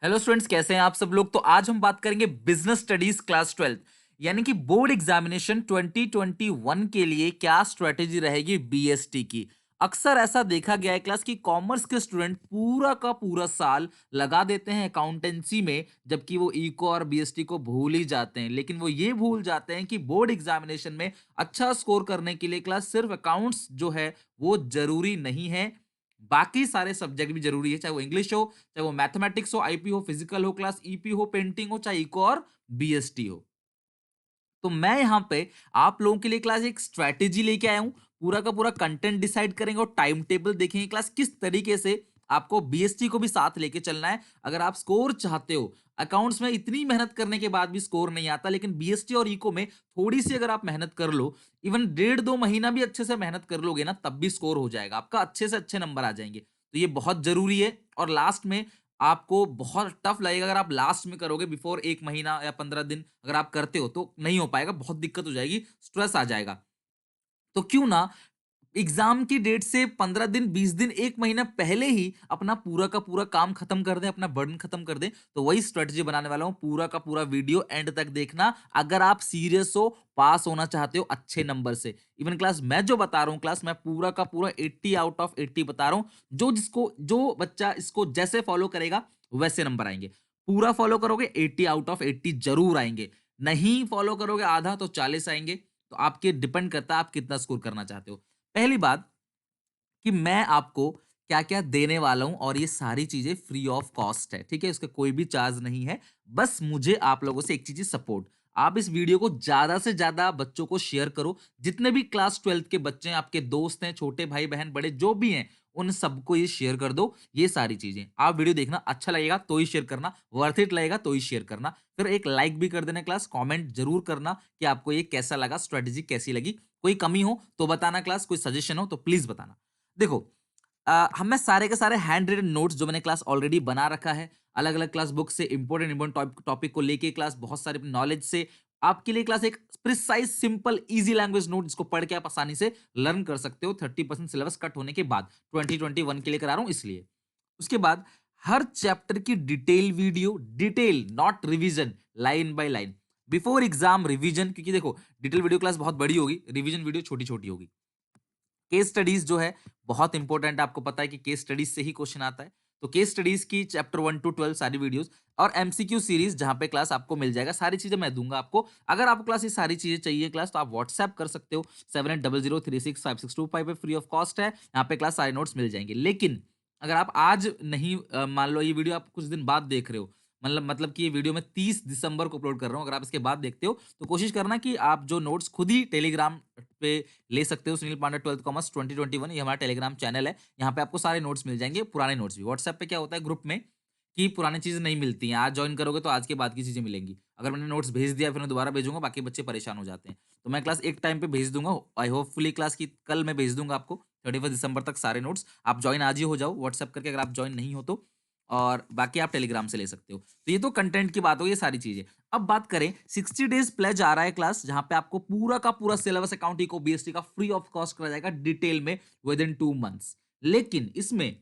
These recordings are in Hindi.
हेलो स्टूडेंट्स, कैसे हैं आप सब लोग। तो आज हम बात करेंगे बिजनेस स्टडीज क्लास 12 यानी कि बोर्ड एग्जामिनेशन 2021 के लिए क्या स्ट्रेटेजी रहेगी बीएसटी की। अक्सर ऐसा देखा गया है क्लास कि कॉमर्स के स्टूडेंट पूरा का पूरा साल लगा देते हैं अकाउंटेंसी में, जबकि वो इको और बीएसटी को भूल ही जाते हैं। लेकिन वो ये भूल जाते हैं कि बोर्ड एग्जामिनेशन में अच्छा स्कोर करने के लिए क्लास सिर्फ अकाउंट्स जो है वो जरूरी नहीं है, बाकी सारे सब्जेक्ट भी जरूरी है। चाहे वो इंग्लिश हो, चाहे वो मैथमेटिक्स हो, आईपी हो, फिजिकल हो, क्लास ईपी हो, पेंटिंग हो, चाहे इको और बीएसटी हो। तो मैं यहाँ पे आप लोगों के लिए क्लास एक स्ट्रैटेजी लेके आया हूँ। पूरा का पूरा कंटेंट डिसाइड करेंगे और टाइम टेबल देखेंगे क्लास किस तरीके से आपको बीएसटी को भी साथ लेके चलना है। अगर आप स्कोर चाहते हो, अकाउंट्स में इतनी मेहनत करने के बाद भी स्कोर नहीं आता, लेकिन बीएसटी और इको में थोड़ी सी अगर आप मेहनत कर लो, इवन 1.5-2 महीना भी अच्छे से मेहनत कर लोगे ना, तब भी स्कोर हो जाएगा आपका, अच्छे से अच्छे नंबर आ जाएंगे। तो ये बहुत जरूरी है। और लास्ट में आपको बहुत टफ लगेगा अगर आप लास्ट में करोगे, बिफोर 1 महीना या 15 दिन अगर आप करते हो तो नहीं हो पाएगा, बहुत दिक्कत हो जाएगी, स्ट्रेस आ जाएगा। तो क्यों ना एग्जाम की डेट से 15 दिन, 20 दिन, 1 महीना पहले ही अपना पूरा का पूरा काम खत्म कर दें, अपना बर्डन खत्म कर दें। तो वही स्ट्रेटजी बनाने वाला हूं। पूरा का पूरा वीडियो एंड तक देखना अगर आप सीरियस हो, पास होना चाहते हो अच्छे नंबर से। इवन क्लास मैं जो बता रहा हूं, क्लास मैं पूरा का पूरा 80 आउट ऑफ 80 बता रहा हूं। जो बच्चा इसको जैसे फॉलो करेगा वैसे नंबर आएंगे। पूरा फॉलो करोगे 80 आउट ऑफ 80 जरूर आएंगे। नहीं फॉलो करोगे आधा तो 40 आएंगे। तो आपके डिपेंड करता है आप कितना स्कोर करना चाहते हो। पहली बात कि मैं आपको क्या-क्या देने वाला हूँ और ये सारी चीज़ें फ्री ऑफ कॉस्ट है, ठीक है? इसका कोई भी चार्ज नहीं है। बस मुझे आप लोगों से एक चीज़ सपोर्ट। आप इस वीडियो को ज़्यादा से ज़्यादा बच्चों को शेयर करो। जितने भी क्लास 12th के बच्चे हैं, आपके दोस्त हैं, छोटे भाई-बहन, बड़े जो भी हैं, उन सबको ये शेयर कर दो, ये सारी चीज़ें। आप वीडियो देखना, अच्छा लगेगा तो ही शेयर करना, वर्थ इट लगेगा तो ही शेयर करना। फिर एक लाइक भी कर देना क्लास, कमेंट ज़रूर करना कि आपको ये कैसा लगा, स्ट्रैटेजी कैसी लगी। कोई कमी हो तो बताना क्लास, कोई सजेशन हो तो प्लीज़ बताना। देखो, हम मैं सारे के सारे हैंड रिटन नोट्स जो मैंने क्लास ऑलरेडी बना रखा है, अलग-अलग क्लास बुक से इंपॉर्टेंट इंपॉर्टेंट टॉपिक को लेके क्लास बहुत सारे नॉलेज से आपके लिए क्लास एक precise, simple, easy language note जिसको पढ़ के आप आसानी से लर्न कर सकते हो 30% सिलेबस कट होने के बाद। 2021 के लिए करा रहा हूँ इसलिए। उसके बाद हर चैप्टर की detail video, detail not revision, line by line. Before exam revision, क्योंकि देखो डिटेल वीडियो क्लास बहुत बड़ी होगी, रिवीजन वीडियो छोटी-छोटी होगी। केस स्टडीज जो है बहुत इंपॉर्टेंट है, आपको पता है कि केस स्टडीज से ही क्वेश्चन आता है। तो केस स्टडीज की चैप्टर 1 to 12 सारी वीडियोस और एमसीक्यू सीरीज जहां पे क्लास आपको मिल जाएगा, सारी चीजें मैं दूंगा आपको। अगर आपको क्लास ये सारी चीजें चाहिए क्लास, तो आप व्हाट्सएप कर सकते हो 7800365625 पे, फ्री ऑफ कॉस्ट है। यहाँ पे क्लास सारे नोट्स मिल जाएंगे। लेकिन अगर आप आज नहीं, मान लो ये वीडियो आप कुछ दिन बाद देख रहे हो, मतलब कि ये वीडियो मैं 30 दिसंबर को अपलोड कर रहा हूँ, अगर आप इसके बाद देखते हो तो कोशिश करना कि आप जो नोट्स खुद ही टेलीग्राम पे ले सकते हो। सुनील पांडे 12th कॉमर्स 2021, ये हमारा टेलीग्राम चैनल है। यहाँ पे आपको सारे नोट्स मिल जाएंगे, पुराने नोट्स भी। व्हाट्सएप पे क्या होता है ग्रुप में कि पुरानी चीजें नहीं मिलती हैं, आज ज्वाइन करोगे तो आज के बाद की चीजें मिलेंगी। अगर मैंने नोट्स भेज दिया फिर मैं दोबारा भेजूंगा, बाकी बच्चे परेशान हो जाते हैं। तो मैं क्लास एक टाइम पे भेज दूंगा। आई होपफुली क्लास की कल मैं भेज दूंगा आपको 31 दिसंबर तक सारे नोट्स। आप ज्वाइन आज ही हो जाओ व्हाट्सएप करके, अगर आप ज्वाइन नहीं हो तो। और बाकी आप टेलीग्राम से ले सकते हो। तो ये तो कंटेंट की बात हो, ये सारी चीजें। अब बात करें 60 डेज प्लेज आ रहा है क्लास, जहां पे आपको पूरा का पूरा सिलेबस अकाउंटिंग को बीएसटी का फ्री ऑफ कॉस्ट करा जाएगा डिटेल में विद इन 2 मंथ्स। लेकिन इसमें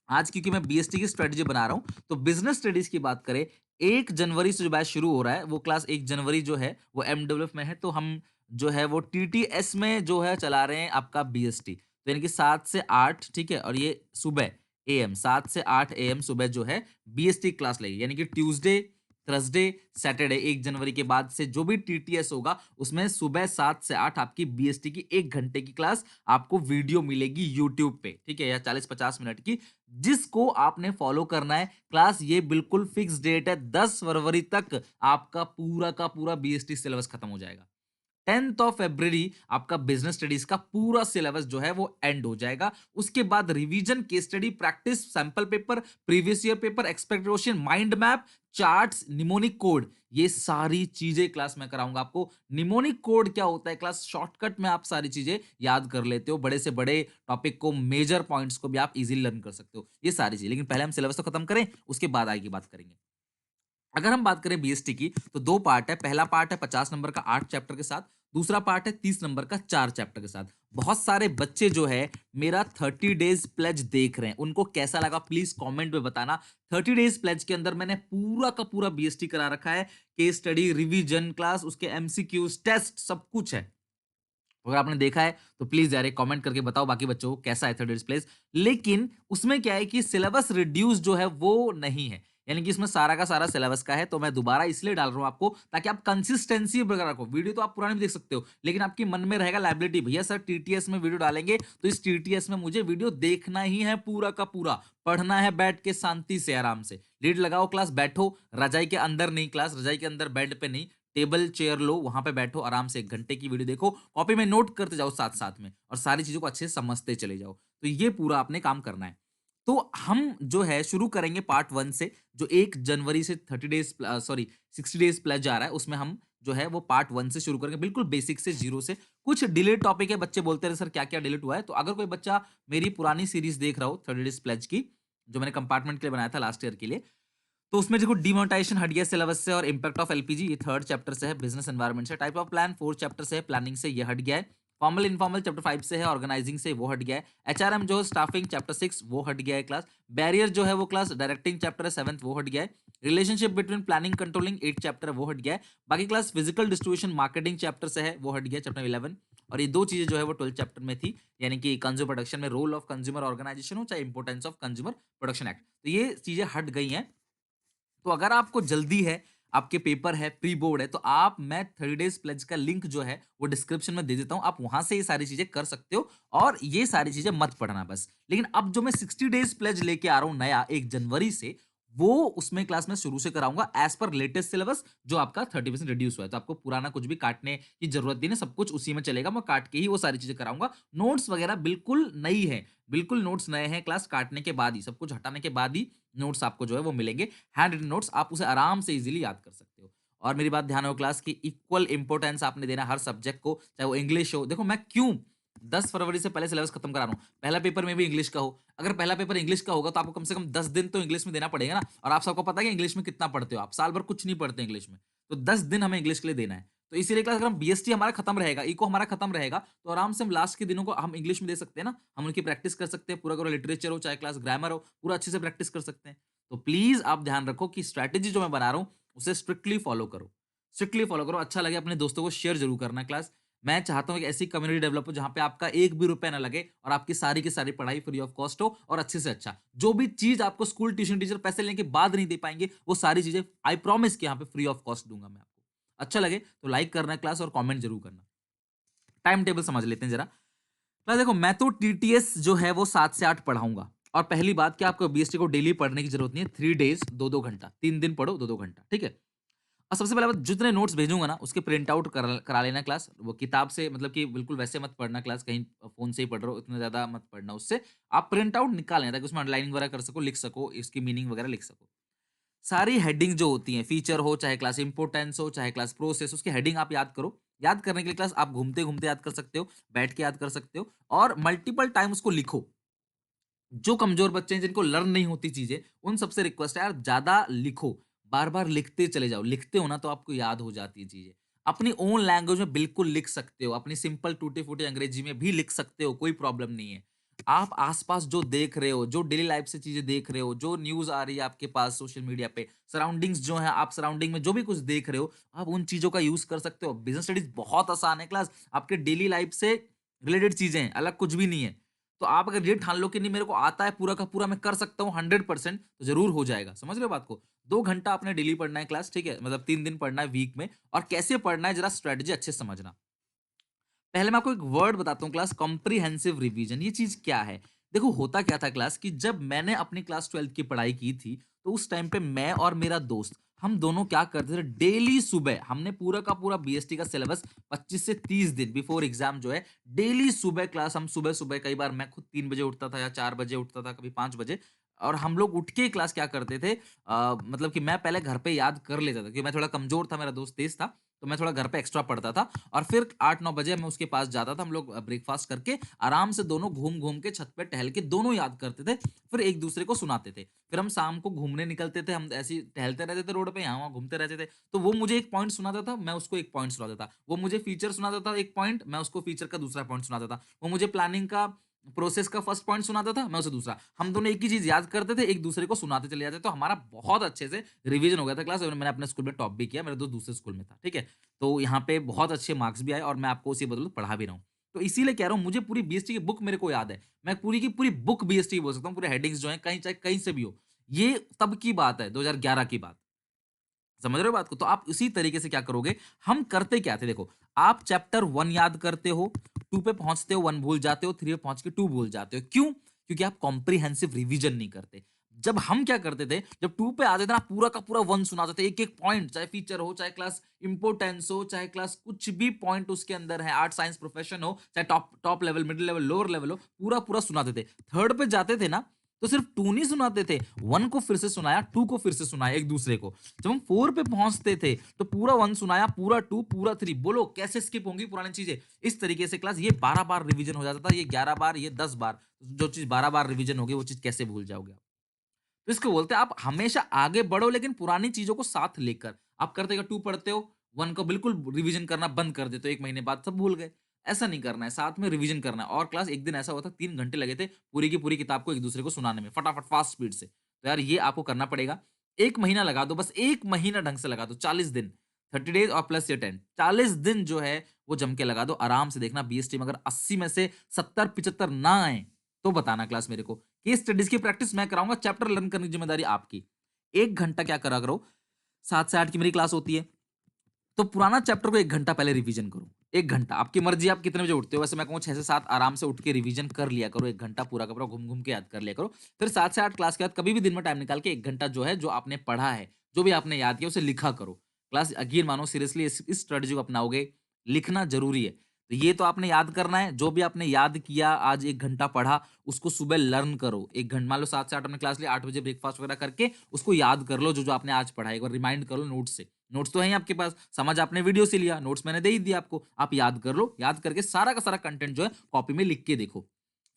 आज क्योंकि मैं बीएसटी की स्ट्रेटजी बना रहा हूं, तो बिजनेस स्टडीज की बात करें, 1 जनवरी से जो बैच शुरू हो रहा है वो क्लास 1 जनवरी जो है वो एमडब्ल्यूएफ में है। तो हम जो है वो टीटीएस में जो है चला रहे हैं आपका बीएसटी। तो यानी कि 7 से 8, ठीक है। और ये सुबह एएम 7 से 8 AM सुबह जो है बीएसटी क्लास लगेगी, यानी कि ट्यूसडे, थर्सडे, सैटरडे 1 जनवरी के बाद से जो भी टीटीएस होगा उसमें सुबह 7 से 8 आपकी बीएसटी की 1 घंटे की क्लास आपको वीडियो मिलेगी यूट्यूब पे, ठीक है, या 40-50 मिनट की, जिसको आपने फॉलो करना है। क्लास ये बिल्कुल फिक्स डेट है, 10 फरवरी तक आपका पूरा का पूरा बीएसटी सिलेबस खत्म हो जाएगा। 10 फरवरी आपका बिजनेस स्टडीज का पूरा सिलेबस जो है वो एंड हो जाएगा। उसके बाद revision, case study, practice, sample paper, previous year paper, expected question, mind map, charts, mnemonic code, ये सारी चीजें क्लास में कराऊंगा आपको। निमोनिक कोड क्या होता है क्लास, शॉर्टकट में आप सारी चीजें याद कर लेते हो, बड़े से बड़े टॉपिक को, मेजर पॉइंट्स को भी आप इजीली लर्न कर सकते हो, ये सारी चीजें। लेकिन पहले हम सिलेबस तो खत्म करें, उसके बाद आगे की बात करेंगे। अगर हम बात करें बीएसटी की, तो 2 पार्ट है। पहला पार्ट है 50 नंबर का 8 चैप्टर के साथ। दूसरा पार्ट है 30 नंबर का 4 चैप्टर के साथ। बहुत सारे बच्चे जो है मेरा 30 डेज प्लेज देख रहे हैं, उनको कैसा लगा प्लीज कमेंट में बताना। 30 डेज प्लेज के अंदर मैंने पूरा का पूरा बीएसटी करा रखा है, केस स्टडी, रिवीजन क्लास, उसके एमसीक्यूज, टेस्ट, सब कुछ है। अगर आपने देखा है तो प्लीज यार एक कमेंट करके बताओ बाकी बच्चों को कैसा है 30 डेज प्लेस। लेकिन उसमें क्या है कि सिलेबस रिड्यूस जो है वो नहीं है, यानी कि इसमें सारा का सारा सिलेबस का है। तो मैं दोबारा इसलिए डाल रहा हूं आपको ताकि आप कंसिस्टेंसी बरकरार रखो। वीडियो तो आप पुरानी भी देख सकते हो, लेकिन आपके मन में रहेगा लाइबिलिटी, भैया सर टीटीएस में वीडियो डालेंगे तो इस टीटीएस में मुझे वीडियो देखना ही है पूरा का पूरा, पढ़ना है बैठ के शांति से आराम से। लीड लगाओ क्लास, बैठो रजाई के अंदर नहीं, क्लास रजाई के अंदर बेड पे नहीं, टेबल चेयर लो, वहां पे बैठो आराम से, 1 घंटे की वीडियो देखो, कॉपी में नोट करते जाओ साथ साथ में, और सारी चीजों को अच्छे से समझते चले जाओ। तो ये पूरा आपने काम करना है। तो हम जो है शुरू करेंगे पार्ट 1 से, जो 1 जनवरी से 60 डेज प्लस जा रहा है, उसमें हम जो है वो पार्ट 1 से शुरू करेंगे, बिल्कुल बेसिक से, जीरो से। कुछ डिलीट टॉपिक है, बच्चे बोलते रहे सर क्या क्या डिलीट हुआ है। तो अगर कोई बच्चा मेरी पुरानी सीरीज देख रहा हो 30 डेज प्लस की, जो मैंने कंपार्टमेंट के लिए बनाया था लास्ट ईयर के लिए, तो उसमें देखो डिमोनेटाइजेशन हट गया सिलेबस से, और इंपैक्ट ऑफ एलपीजी ये 3rd चैप्टर से है, बिजनेस एनवायरनमेंट से, type of plan 4th chapter से है, प्लानिंग से ये हट गया है, फॉर्मल इनफॉर्मल चैप्टर 5 से है, ऑर्गेनाइजिंग से वो हट गया है, एचआरएम जो है स्टाफिंग चैप्टर 6 वो हट गया है क्लास, बैरियर जो है वो क्लास डायरेक्टिंग चैप्टर है 7th वो हट गया है, relationship between planning controlling 8 chapter है वो हट गया है, बाकी class physical distribution marketing chapter से है वो हट गया चैप्टर 11। और ये दो चीजें जो है वो 12th चैप्टर में थी, यानी कि कंज्यूमर प्रोडक्शन में रोल ऑफ कंज्यूमर ऑर्गेनाइजेशन हो चाहे importance of consumer production act, तो ये चीजें हट गई हैं। तो अगर आपको जल्दी है, आपके पेपर है, प्री बोर्ड है, तो आप मैं 30 डेज प्लेज का लिंक जो है वो डिस्क्रिप्शन में दे देता हूं, आप वहां से ये सारी चीजें कर सकते हो, और ये सारी चीजें मत पढ़ना बस। लेकिन अब जो मैं 60 डेज प्लेज लेके आ रहा हूं नया 1 जनवरी से, वो उसमें क्लास में शुरू से कराऊंगा एज पर लेटेस्ट सिलेबस, जो आपका 30% रिड्यूस हुआ है। तो आपको पुराना कुछ भी काटने की जरूरत नहीं है, सब कुछ उसी में चलेगा, मैं काट के ही वो सारी चीजें कराऊंगा। नोट्स वगैरह बिल्कुल नई है, बिल्कुल नोट्स नए हैं, क्लास काटने के बाद ही, सब कुछ हटाने के बाद ही नोट्स आपको जो है वो मिलेंगे। हैंड रिटन नोट्स, आप उसे आराम से इजीली याद कर सकते हो। और मेरी बात ध्यान हो क्लास की, इक्वल इंपॉर्टेंस आपने देना हर सब्जेक्ट को, चाहे वो इंग्लिश हो। देखो मैं क्यों 10 फरवरी से पहले सिलेबस खत्म करा रहा हूँ, पहला पेपर में भी इंग्लिश का हो। अगर पहला पेपर इंग्लिश का होगा तो आपको कम से कम 10 दिन तो इंग्लिश में देना पड़ेगा ना। और आप सबको पता है कि इंग्लिश में कितना पढ़ते हो, आप साल भर कुछ नहीं पढ़ते इंग्लिश में, तो 10 दिन हमें इंग्लिश के लिए देना है। तो इसीलिए क्लास अगर हम बीएसटी हमारा खत्म रहेगा, इको हमारा खत्म रहेगा, तो आराम से हम लास्ट के दिनों को हम इंग्लिश में दे सकते हैं ना, हम उनकी प्रैक्टिस कर सकते हैं, पूरा करो लिटरेचर हो चाहे क्लास ग्रामर हो, पूरा अच्छे से प्रैक्टिस कर सकते हैं। तो प्लीज आप ध्यान रखो कि स्ट्रैटेजी जो मैं बना रहा हूं उसे स्ट्रिक्टली फॉलो करो, स्ट्रिक्टली फॉलो करो। अच्छा लगे अपने दोस्तों को शेयर जरूर करना क्लास। मैं चाहता हूं कि ऐसी कम्युनिटी डेवलप हो जहां पे आपका एक भी रुपया ना लगे, और आपकी सारी की सारी पढ़ाई फ्री ऑफ कॉस्ट हो, और अच्छे से अच्छा जो भी चीज आपको स्कूल ट्यूशन टीचर पैसे लेने के बाद नहीं दे पाएंगे, वो सारी चीजें आई प्रॉमिस कि यहाँ पे फ्री ऑफ कॉस्ट दूंगा मैं आपको। अच्छा लगे तो लाइक करना क्लास, और कमेंट जरूर करना। टाइम टेबल समझ लेते हैं जरा। ना देखो, मैं तो टीटीएस जो है वो 7 से 8 पढ़ाऊंगा। और पहली बात कि आपको बीएसटी को डेली पढ़ने की जरूरत नहीं है, 3 डेज 2-2 घंटा, 3 दिन पढ़ो 2-2 घंटा, ठीक है। और सबसे पहले बात, जितने नोट्स भेजूंगा ना उसके प्रिंट आउट करा लेना क्लास, वो किताब से, मतलब कि बिल्कुल वैसे मत पढ़ना क्लास, कहीं फोन से ही पढ़ रहे हो इतना ज्यादा मत पढ़ना उससे। आप प्रिंट आउट निकाल लेना ताकि उसमें अंडरलाइनिंग वगैरह कर सको, लिख सको, इसकी मीनिंग वगैरह लिख सको। सारी हेडिंग जो होती हैं, फीचर हो चाहे क्लास इंपोर्टेंस हो चाहे क्लास प्रोसेस, उसकी हेडिंग आप याद करो। याद करने के लिए क्लास आप घूमते घूमते याद कर सकते हो, बैठ के याद कर सकते हो, और मल्टीपल टाइम उसको लिखो। जो कमजोर बच्चे हैं जिनको लर्न नहीं होती चीजें, उन सबसे रिक्वेस्ट है यार ज्यादा लिखो, बार बार लिखते चले जाओ। लिखते हो ना तो आपको याद हो जाती है चीजें। अपनी ओन लैंग्वेज में बिल्कुल लिख सकते हो, अपनी सिंपल टूटी फूटी अंग्रेजी में भी लिख सकते हो, कोई प्रॉब्लम नहीं है। आप आसपास जो देख रहे हो, जो डेली लाइफ से चीजें देख रहे हो, जो न्यूज आ रही है आपके पास सोशल मीडिया पे, सराउंडिंग्स जो है, आप सराउंडिंग में जो भी कुछ देख रहे हो, आप उन चीजों का यूज कर सकते हो। बिजनेस स्टडीज बहुत आसान है क्लास, आपके डेली लाइफ से रिलेटेड चीजें हैं, अलग कुछ भी नहीं है। तो आप अगर ये ठान लो कि नहीं मेरे को आता है पूरा का पूरा, मैं कर सकता हूँ 100%, तो जरूर हो जाएगा। समझ रहे हो बात को? 2 घंटा आपने डेली पढ़ना है क्लास, ठीक है, मतलब 3 दिन पढ़ना है वीक में। और कैसे पढ़ना है जरा स्ट्रेटेजी अच्छे से समझना। पहले मैं आपको एक वर्ड बताता हूँ क्लास, कॉम्प्रिहेंसिव रिवीजन। ये चीज क्या है? देखो होता क्या था क्लास कि जब मैंने अपनी क्लास 12th की पढ़ाई की थी, तो उस टाइम पे मैं और मेरा दोस्त, हम दोनों क्या करते थे, डेली सुबह हमने पूरा का पूरा बीएसटी का सिलेबस 25 से 30 दिन बिफोर एग्जाम जो है, डेली सुबह क्लास, हम सुबह सुबह, कई बार मैं खुद 3 बजे उठता था या 4 बजे उठता था, कभी 5 बजे। और हम लोग उठ के क्लास क्या करते थे, मतलब कि मैं पहले घर पे याद कर लेता था, क्योंकि मैं थोड़ा कमजोर था, मेरा दोस्त तेज था। तो मैं थोड़ा घर पे एक्स्ट्रा पढ़ता था और फिर 8-9 बजे मैं उसके पास जाता था। हम लोग ब्रेकफ़ास्ट करके आराम से दोनों घूम-घूम के छत पे टहल के दोनों याद करते थे, फिर एक-दूसरे को सुनाते थे। फिर हम शाम को घूमने निकलते थे, हम ऐसे ही टहलते रहते थे रोड पे, यहाँ-वहाँ घूमते रहते थे। तो वो मुझे एक पॉइंट सुनाता था, मैं उसको एक पॉइंट सुनाता था। वो मुझे फीचर सुनाता था एक पॉइंट, मैं उसको फीचर का दूसरा पॉइंट सुनाता था। वो मुझे प्लानिंग का प्रोसेस का फर्स्ट पॉइंट सुनाता था, मैं उसे दूसरा। हम दोनों एक ही चीज़ याद करते थे, एक-दूसरे को सुनाते चले जाते, तो हमारा बहुत अच्छे से रिवीजन हो गया था क्लास और मैंने अपने स्कूल में टॉप भी किया, मेरा दोस्त दूसरे स्कूल में था, ठीक है? तो यहाँ पे बहुत अच्छे मार्क्स भी आए और मैं आपको उसी बदौलत पढ़ा भी रहा हूँ। तो इसीलिए कह रहा हूँ, मुझे पूरी बीएसटी की बुक मेरे को याद है। मैं पूरी की पूरी बुक बीएसटी की बोल सकता हूँ, पूरे हेडिंग्स जो हैं, कहीं चाहे कहीं से भी हो। ये तब की बात है, 2011 की बात। समझ रहे हो बात को? तो आप इसी तरीके से क्या करोगे, हम करते क्या थे देखो, आप चैप्टर 1 याद करते हो, 2 पे पहुँचते हो 1 भूल जाते हो, 3 पे पहुँच के 2 भूल जाते हो। क्यों? क्योंकि आप कॉम्प्रिहेंसिव रिवीजन नहीं करते। जब हम क्या करते थे, जब 2 पे आते थे ना पूरा का पूरा 1 सुनाते थे, एक-एक पॉइंट, चाहे फीचर हो, चाहे क्लास इम्पोर्टेंस हो, चाहे क्लास कुछ भी पॉइंट उसके अंदर है, आर्ट, साइंस, प्रोफेशन हो, चाहे top top level, middle level, lower level हो, पूरा-पूरा सुनाते थे। 3rd पे जाते थे ना, तो सिर्फ 2 नहीं सुनाते थे, 1 को फिर से सुनाया, 2 को फिर से सुनाया एक-दूसरे को। जब हम 4 पे पहुँचते थे, तो पूरा 1 सुनाया, पूरा 2, पूरा 3 बोलो कैसे स्किप होंगी पुरानी चीज़ें? इस तरीके से क्लास ये 12 बार रिवीजन हो जाता था, ये 11 बार, ये 10 बार। जो चीज़ 12 बार रिवीजन होगी, वो चीज़ कैसे भूल जाओगे आप? तो इसको बोलते हैं आप हमेशा आगे बढ़ो लेकिन पुरानी चीज़ों को साथ लेकर। आप करते क्या 2 पढ़ते हो, 1 को बिल्कुल रिवीजन करना बंद कर देते हो, 1 महीने बाद सब भूल गए। ऐसा नहीं करना है, साथ में रिवीजन करना है और क्लास एक दिन ऐसा हुआ था 3 घंटे लगे थे पूरी की पूरी किताब को एक-दूसरे को सुनाने में, फटाफट फास्ट स्पीड से। तो यार ये आपको करना पड़ेगा। 1 महीना लगा दो, बस 1 महीना ढंग से लगा दो, 40 दिन। 30 डेज़ और प्लस ये 10 40 दिन जो है वो जम के लगा दो, आराम से देखना बीएसटी में अगर 80 में से 70-75 ना आएँ, तो बताना क्लास मेरे को। केस स्टडीज़ की प्रैक्टिस मैं कराऊँगा, चैप्टर लर्न करने की ज़िम्मेदारी आपकी। 1 घंटा क्या करा करो, 7 से 8 की मेरी क्लास होती है, तो पुराना चैप्टर को 1 घंटा पहले रिवीजन करो। 1 घंटा, आपकी मर्ज़ी आप कितने बजे उठते हो, वैसे मैं कहूँ 6 से 7 आराम से उठ के रिवीजन कर लिया करो, 1 घंटा पूरा का पूरा घूम-घूम के याद कर लिया करो। फिर 7 से 8 क्लास के बाद कभी भी दिन में टाइम निकाल के 1 घंटा जो है, जो आपने पढ़ा है, जो भी आपने याद किया, उसे लिखा करो। क्लास यकीन मानो सीरियसली इस स्ट्रैटेजी को अपनाओगे, लिखना ज़रूरी है। तो ये तो आपने याद करना है, जो भी आपने याद किया, आज 1 घंटा पढ़ा, उसको सुबह लर्न करो। 1 मान लो 7 से 8 आपने क्लास लिया, 8 बजे ब्रेकफ़ास्ट वगैरह करके उसको याद कर लो, जो-जो आपने आज पढ़ा है। एक बार रिमाइंड कर लो नोट्स से। नोट्स तो हैं ही आपके पास, समझ आपने वीडियो से लिया, नोट्स मैंने दे ही दिया आपको। आप याद कर लो, याद करके सारा का सारा कंटेंट जो है कॉपी में लिख के देखो।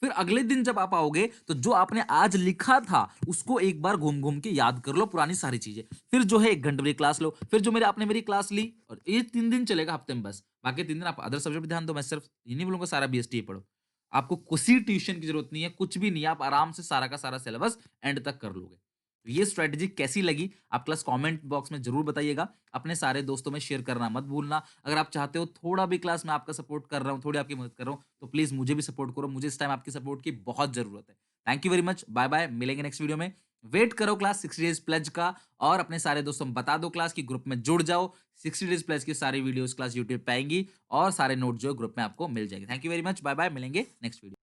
फिर अगले दिन जब आप आओगे, तो जो आपने आज लिखा था, उसको एक बार घूम-घूम के याद कर लो पुरानी सारी चीज़ें। फिर जो है 1 घंटे मेरी क्लास लो, फिर जो मेरे आपने मेरी क्लास ली और ये 3 दिन चलेगा हफ्ते में बस। बाकी 3 दिन आप अदर सब्जेक्ट पे ध्यान दो, मैं सिर्फ ये नहीं बोलूँगा सारा बीएसटी ही पढ़ो। आपको किसी ट्यूशन की ज़रूरत नहीं है, कुछ भी नहीं है, आप आराम से सारा का सारा सिलेबस एंड तक कर लोगे। तो ये स्ट्रैटेजी कैसी लगी? आप प्लस कमेंट बॉक्स में ज़रूर बताइएगा। अपने सारे दोस्तों में शेयर करना मत भूलना। अगर आप चाहते हो थोड़ा भी क्लास मैं आपका सपोर्ट कर रहा हूँ, थोड़ी आपकी मदद कर रहा हूँ, तो प्लीज़ मुझे भी सपोर्ट करो। मुझे इस टाइम आपकी सपोर्ट की बहुत ज़रूरत है। Thank you very much. Bye-bye. मिलेंगे नेक्स्ट वीडियो में। वेट करो क्लास 60 डेज़ प्लेज का और अपने सारे दोस्तों में बता दो क्लास कि ग्रुप में जुड़ जाओ। 60 डेज़ प्लेज की सारी वीडियोज़ क्लास यूट्यूब पे आएँगी और सारे नोट्स जो है ग्रुप में आपको मिल जाएँगे। Thank you very much. Bye-bye. मिलेंगे नेक्स्ट वीडियो